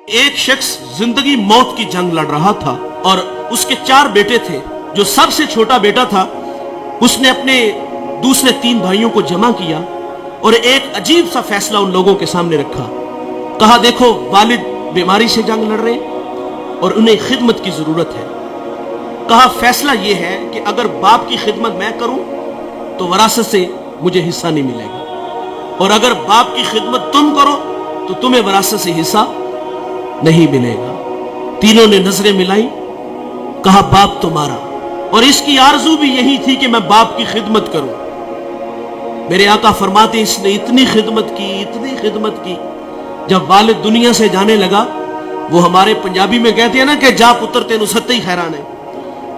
ایک شخص زندگی موت کی جنگ لڑ رہا تھا اور اس کے 4 بیٹے تھے. جو سب سے چھوٹا بیٹا تھا اس نے اپنے دوسرے 3 بھائیوں کو جمع کیا اور ایک عجیب سا فیصلہ ان لوگوں کے سامنے رکھا. کہا دیکھو والد بیماری سے جنگ لڑ رہے ہیں اور انہیں خدمت کی ضرورت ہے. کہا فیصلہ یہ ہے کہ اگر باپ کی خدمت میں کروں تو وراثت سے مجھے حصہ نہیں ملے گا، اور اگر باپ کی خدمت تم کرو تو تمہیں وراثت سے حصہ نہیں ملے گا. تینوں نے نظریں ملائی. کہا باپ تمہارا، اور اس کی آرزو بھی یہی تھی کہ میں باپ کی خدمت کروں. میرے آقا فرماتے اس نے اتنی خدمت کی جب والد دنیا سے جانے لگا. وہ ہمارے پنجابی میں کہتے ہیں نا کہ جا پتر تینوں ستّے ہی خیران ہے.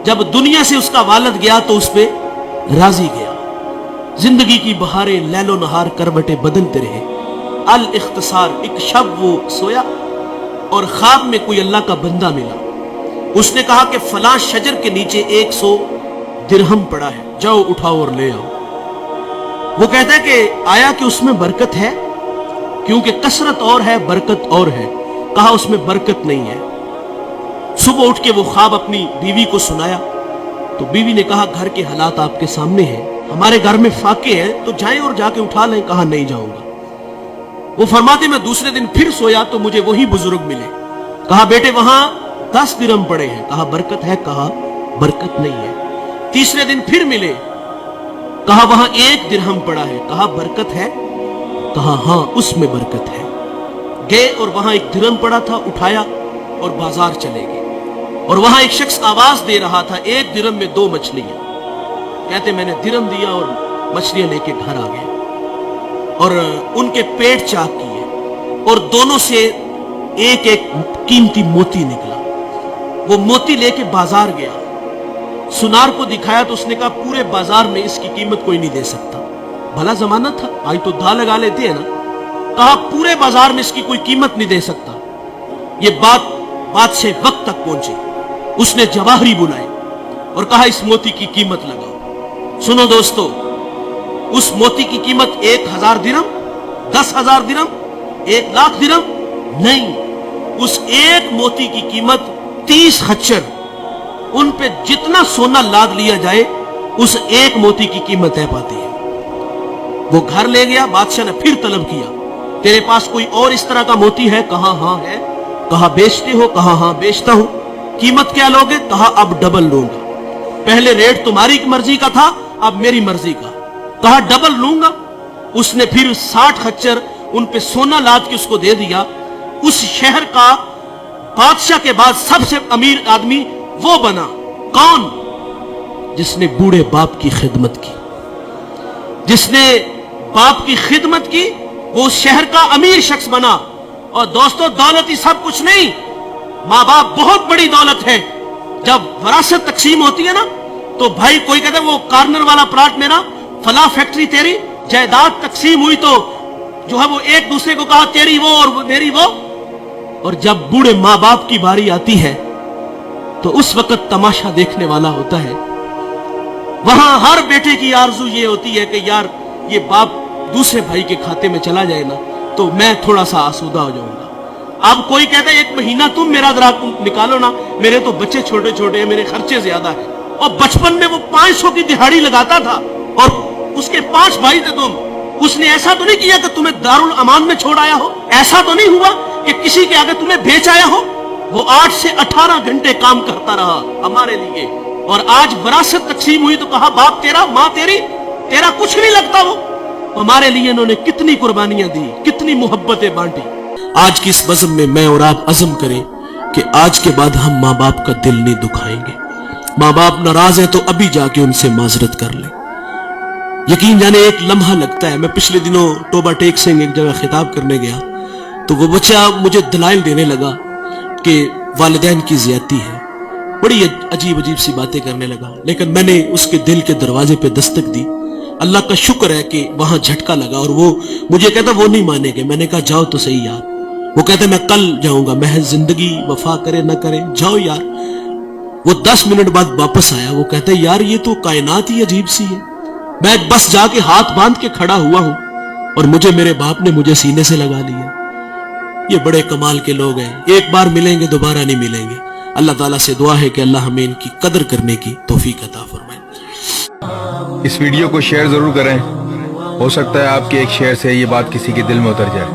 جب دنیا سے اس کا والد گیا تو اس پہ راضی گیا. زندگی کی بہاریں لیل و نہار کروٹیں بدلتے رہے. الاختصار، ایک شب وہ سویا اور خواب میں کوئی اللہ کا بندہ ملا. اس نے کہا کہ فلاں شجر کے نیچے 100 درہم پڑا ہے، جاؤ اٹھاؤ اور لے آؤ. وہ کہتا ہے کہ آیا کہ اس میں برکت ہے؟ کیونکہ کثرت اور ہے برکت اور ہے. کہا اس میں برکت نہیں ہے. صبح اٹھ کے وہ خواب اپنی بیوی کو سنایا تو بیوی نے کہا گھر کے حالات آپ کے سامنے ہیں، ہمارے گھر میں فاقے ہیں تو جائیں اور جا کے اٹھا لیں. کہا نہیں جاؤں گا. وہ فرماتے میں دوسرے دن پھر سویا تو مجھے وہی بزرگ ملے. کہا بیٹے وہاں 10 درہم پڑے ہیں. کہا برکت ہے؟ کہا برکت نہیں ہے. تیسرے دن پھر ملے. کہا وہاں 1 درہم پڑا ہے. کہا برکت ہے؟ کہا ہاں اس میں برکت ہے. گئے اور وہاں 1 درہم پڑا تھا، اٹھایا اور بازار چلے گئے. اور وہاں ایک شخص آواز دے رہا تھا 1 درہم میں 2 مچھلیاں. کہتے میں نے درہم دیا اور مچھلیاں لے کے گھر آ گئے اور ان کے پیٹ چاک کیے اور دونوں سے ایک قیمتی موتی نکلا. وہ موتی لے کے بازار گیا، سنار کو دکھایا تو اس نے کہا پورے بازار میں اس کی قیمت کوئی نہیں دے سکتا. بھلا زمانہ تھا، آج تو دھا لگا لیتے ہیں نا. کہا پورے بازار میں اس کی کوئی قیمت نہیں دے سکتا. یہ بات بادشاہ وقت تک پہنچی. اس نے جواہری بلائے اور کہا اس موتی کی قیمت لگاؤ. سنو دوستو، اس موتی کی قیمت 1000 درہم، 10,000 درہم، 1,00,000 درہم نہیں. اس ایک موتی کی قیمت 30 خچر. ان پہ جتنا سونا لاد لیا جائے اس ایک موتی کی قیمت طے پاتی ہے. وہ گھر لے گیا. بادشاہ نے پھر طلب کیا تیرے پاس کوئی اور اس طرح کا موتی ہے؟ کہا ہاں ہے. کہا بیچتے ہو؟ کہا ہاں بیچتا ہوں. قیمت کیا لوگے؟ کہا اب ڈبل لوں گا. پہلے ریٹ تمہاری مرضی کا تھا، اب میری مرضی کا. کہا ڈبل لوں گا. اس نے پھر 60 خچر ان پہ سونا لاد کے اس کو دے دیا. اس شہر کا بادشاہ کے بعد سب سے امیر آدمی وہ بنا. کون؟ جس نے بوڑھے باپ کی خدمت کی. جس نے باپ کی خدمت کی وہ اس شہر کا امیر شخص بنا. اور دوستو دولت ہی سب کچھ نہیں، ماں باپ بہت بڑی دولت ہے. جب وراثت تقسیم ہوتی ہے نا تو بھائی کوئی کہتا ہے وہ کارنر والا پلاٹ میرا، فلاں فیکٹری تیری. جائیداد تقسیم ہوئی تو جو ہے وہ ایک دوسرے کو کہا تیری وہ اور میری وہ. اور جب بوڑھے ماں باپ کی باری آتی ہے تو اس وقت تماشا دیکھنے والا ہوتا ہے. وہاں ہر بیٹے کی آرزو یہ ہوتی ہے کہ یار یہ باپ دوسرے بھائی کے کھاتے میں چلا جائے نا تو میں تھوڑا سا آسودہ ہو جاؤں گا. اب کوئی کہتا ہے 1 مہینہ تم میرا ذرا نکالو نا، میرے تو بچے چھوٹے چھوٹے ہیں، میرے خرچے زیادہ ہیں. اور بچپن میں وہ 500 کی دہاڑی لگاتا تھا اور اس کے 5 بھائی تھے تم. اس نے ایسا تو نہیں کیا کہ تمہیں دارالامان میں چھوڑ آیا ہو. ایسا تو نہیں ہوا کہ کسی کے آگے تمہیں بیچ آیا ہو. وہ 8 سے 18 گھنٹے کام کرتا رہا ہمارے لیے. اور آج وراثت تقسیم ہوئی تو کہا باپ تیرا، ماں تیری، تیرا کچھ نہیں لگتا. وہ ہمارے لیے انہوں نے کتنی قربانیاں دی، کتنی محبتیں بانٹی. آج کی اس بزم میں میں اور آپ عزم کریں کہ آج کے بعد ہم ماں باپ کا دل نہیں دکھائیں گے. ماں باپ ناراض ہیں تو ابھی جا کے ان سے معذرت کر لیں. یقین جانے ایک لمحہ لگتا ہے. میں پچھلے دنوں توبہ ٹیک سنگھ ایک جگہ خطاب کرنے گیا تو وہ بچہ مجھے دلائل دینے لگا کہ والدین کی زیادتی ہے. بڑی عجیب سی باتیں کرنے لگا. لیکن میں نے اس کے دل کے دروازے پہ دستک دی. اللہ کا شکر ہے کہ وہاں جھٹکا لگا اور وہ مجھے کہتا وہ نہیں مانے گے. میں نے کہا جاؤ تو صحیح یار. وہ کہتے میں کل جاؤں گا. محض زندگی وفا کرے نہ کرے جاؤ یار. وہ 10 منٹ بعد واپس آیا. وہ کہتا ہے یار یہ تو کائنات ہی عجیب سی ہے. میں بس جا کے ہاتھ باندھ کے کھڑا ہوا ہوں اور مجھے میرے باپ نے مجھے سینے سے لگا لیا. یہ بڑے کمال کے لوگ ہیں، ایک بار ملیں گے دوبارہ نہیں ملیں گے۔ اللہ تعالیٰ سے دعا ہے کہ اللہ ہمیں ان کی قدر کرنے کی توفیق عطا فرمائے۔ اس ویڈیو کو شیئر ضرور کریں، ہو سکتا ہے آپ کے ایک شیئر سے یہ بات کسی کے دل میں اتر جائے۔